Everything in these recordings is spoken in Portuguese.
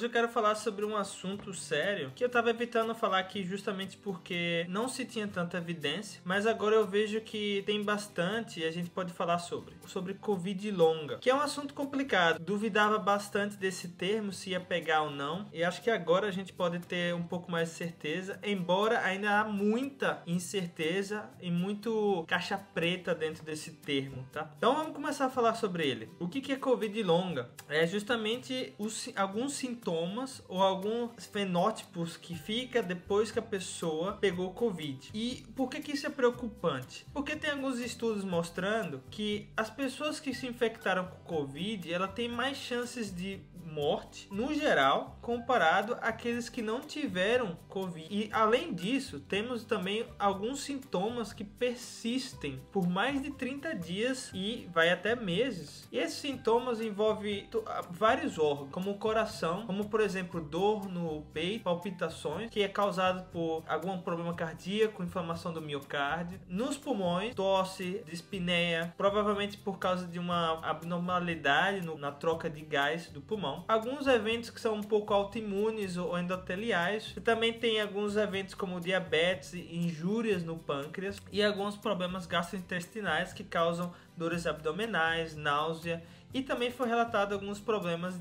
Hoje eu quero falar sobre um assunto sério que eu tava evitando falar aqui justamente porque não se tinha tanta evidência, mas agora eu vejo que tem bastante e a gente pode falar sobre Covid longa, que é um assunto complicado. Duvidava bastante desse termo, se ia pegar ou não, e acho que agora a gente pode ter um pouco mais de certeza, embora ainda há muita incerteza e muito caixa preta dentro desse termo, tá? Então vamos começar a falar sobre ele. O que é Covid longa? É justamente alguns sintomas ou alguns fenótipos que fica depois que a pessoa pegou Covid. E por que isso é preocupante? Porque tem alguns estudos mostrando que as pessoas que se infectaram com Covid, ela tem mais chances de morte, no geral, comparado àqueles que não tiveram Covid. E além disso, temos também alguns sintomas que persistem por mais de 30 dias e vai até meses. E esses sintomas envolvem vários órgãos, como o coração, como por exemplo dor no peito, palpitações, que é causado por algum problema cardíaco, inflamação do miocárdio, nos pulmões, tosse, dispneia, provavelmente por causa de uma abnormalidade na troca de gás do pulmão. Alguns eventos que são um pouco autoimunes ou endoteliais. E também tem alguns eventos como diabetes, injúrias no pâncreas e alguns problemas gastrointestinais que causam dores abdominais, náusea. E também foi relatado alguns problemas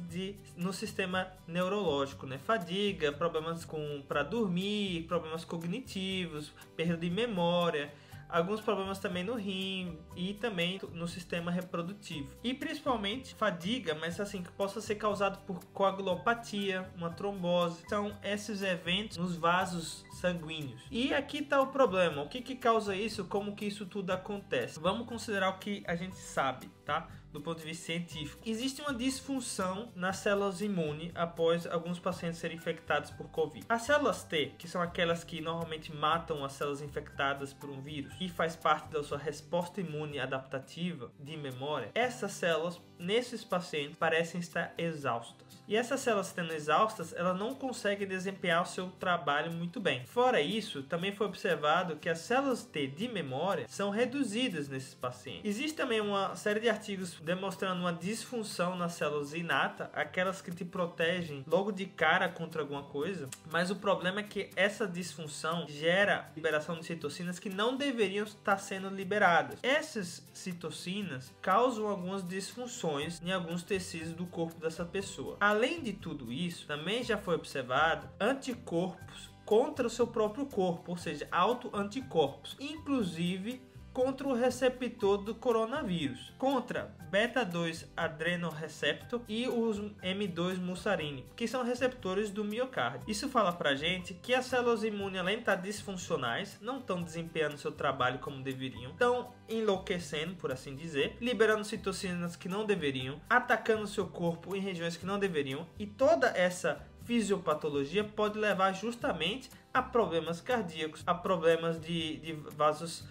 no sistema neurológico, né? Fadiga, problemas para dormir, problemas cognitivos, perda de memória, alguns problemas também no rim e também no sistema reprodutivo. E principalmente fadiga, mas assim, que possa ser causado por coagulopatia, uma trombose. São esses eventos nos vasos sanguíneos. E aqui está o problema. O que causa isso? Como que isso tudo acontece? Vamos considerar o que a gente sabe, tá? Do ponto de vista científico. Existe uma disfunção nas células imunes após alguns pacientes serem infectados por Covid. As células T, que são aquelas que normalmente matam as células infectadas por um vírus e faz parte da sua resposta imune adaptativa de memória, essas células, nesses pacientes, parecem estar exaustas. E essas células estando exaustas, elas não conseguem desempenhar o seu trabalho muito bem. Fora isso, também foi observado que as células T de memória são reduzidas nesses pacientes. Existe também uma série de artigos demonstrando uma disfunção nas células inata, aquelas que te protegem logo de cara contra alguma coisa, mas o problema é que essa disfunção gera liberação de citocinas que não deveriam estar sendo liberadas. Essas citocinas causam algumas disfunções em alguns tecidos do corpo dessa pessoa. Além de tudo isso, também já foi observado anticorpos contra o seu próprio corpo, ou seja, autoanticorpos, inclusive contra o receptor do coronavírus, contra beta-2 adrenoreceptor e os M2 muscarine, que são receptores do miocárdio. Isso fala pra gente que as células imunes, além de estar disfuncionais, não estão desempenhando seu trabalho como deveriam, estão enlouquecendo, por assim dizer, liberando citocinas que não deveriam, atacando o seu corpo em regiões que não deveriam, e toda essa fisiopatologia pode levar justamente a problemas cardíacos, a problemas de vasos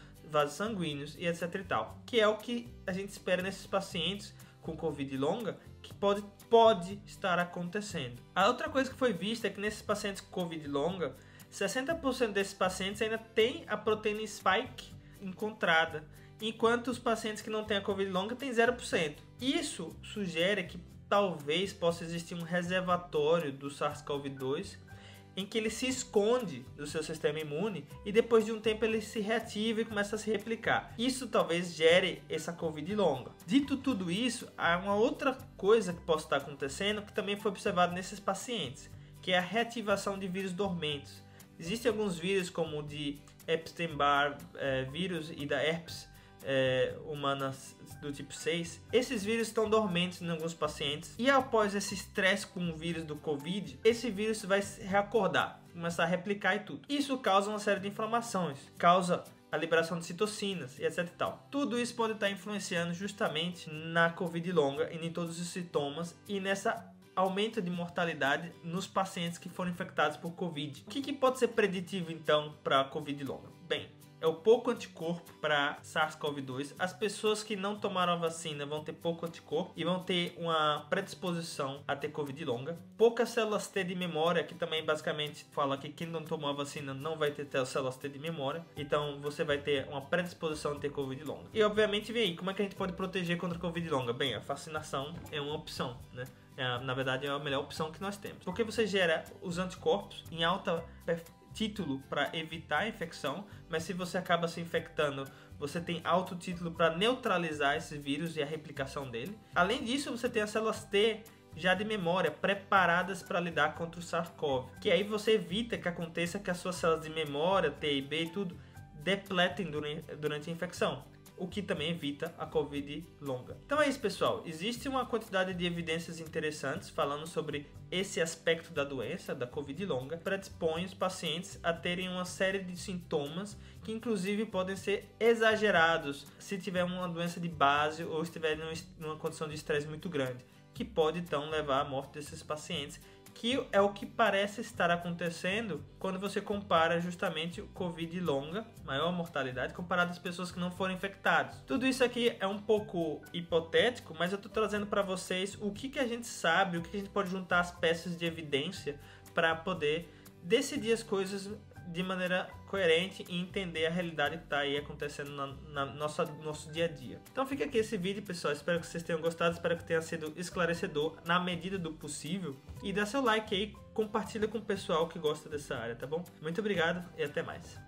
sanguíneos e etc e tal, que é o que a gente espera nesses pacientes com Covid longa, que pode estar acontecendo. A outra coisa que foi vista é que nesses pacientes com Covid longa, 60% desses pacientes ainda tem a proteína spike encontrada, enquanto os pacientes que não têm a Covid longa têm 0%. Isso sugere que talvez possa existir um reservatório do SARS-CoV-2 em que ele se esconde do seu sistema imune e depois de um tempo ele se reativa e começa a se replicar. Isso talvez gere essa Covid longa. Dito tudo isso, há uma outra coisa que pode estar acontecendo que também foi observado nesses pacientes, que é a reativação de vírus dormentes. Existem alguns vírus como o de Epstein-Barr vírus e da herpes humanas do tipo 6, esses vírus estão dormentes em alguns pacientes e após esse estresse com o vírus do Covid, esse vírus vai se reacordar, começar a replicar e tudo. Isso causa uma série de inflamações, causa a liberação de citocinas e etc e tal. Tudo isso pode estar influenciando justamente na Covid longa e em todos os sintomas e nessa aumento de mortalidade nos pacientes que foram infectados por Covid. O que pode ser preditivo então para a Covid longa? Bem, é o pouco anticorpo para SARS-CoV-2. As pessoas que não tomaram a vacina vão ter pouco anticorpo e vão ter uma predisposição a ter Covid longa. Poucas células T de memória, que também basicamente fala que quem não tomou a vacina não vai ter células T de memória. Então você vai ter uma predisposição a ter Covid longa. E obviamente vem aí, como é que a gente pode proteger contra Covid longa? Bem, a vacinação é uma opção, né? Na verdade, é a melhor opção que nós temos. Porque você gera os anticorpos em alta título para evitar a infecção, mas se você acaba se infectando, você tem alto título para neutralizar esse vírus e a replicação dele. Além disso, você tem as células T já de memória preparadas para lidar contra o SARS-CoV, que aí você evita que aconteça que as suas células de memória, T e B e tudo, depletem durante a infecção, o que também evita a Covid longa. Então é isso, pessoal. Existe uma quantidade de evidências interessantes falando sobre esse aspecto da doença, da Covid longa, predispõe os pacientes a terem uma série de sintomas que inclusive podem ser exagerados se tiver uma doença de base ou estiver numa condição de estresse muito grande, que pode então levar à morte desses pacientes, que é o que parece estar acontecendo quando você compara justamente o Covid longa, maior mortalidade, comparado às pessoas que não foram infectadas. Tudo isso aqui é um pouco hipotético, mas eu estou trazendo para vocês o que a gente sabe, o que a gente pode juntar as peças de evidência para poder decidir as coisas de maneira coerente e entender a realidade que está aí acontecendo no nosso dia a dia. Então fica aqui esse vídeo, pessoal. Espero que vocês tenham gostado, espero que tenha sido esclarecedor na medida do possível. E dá seu like aí, compartilha com o pessoal que gosta dessa área, tá bom? Muito obrigado e até mais.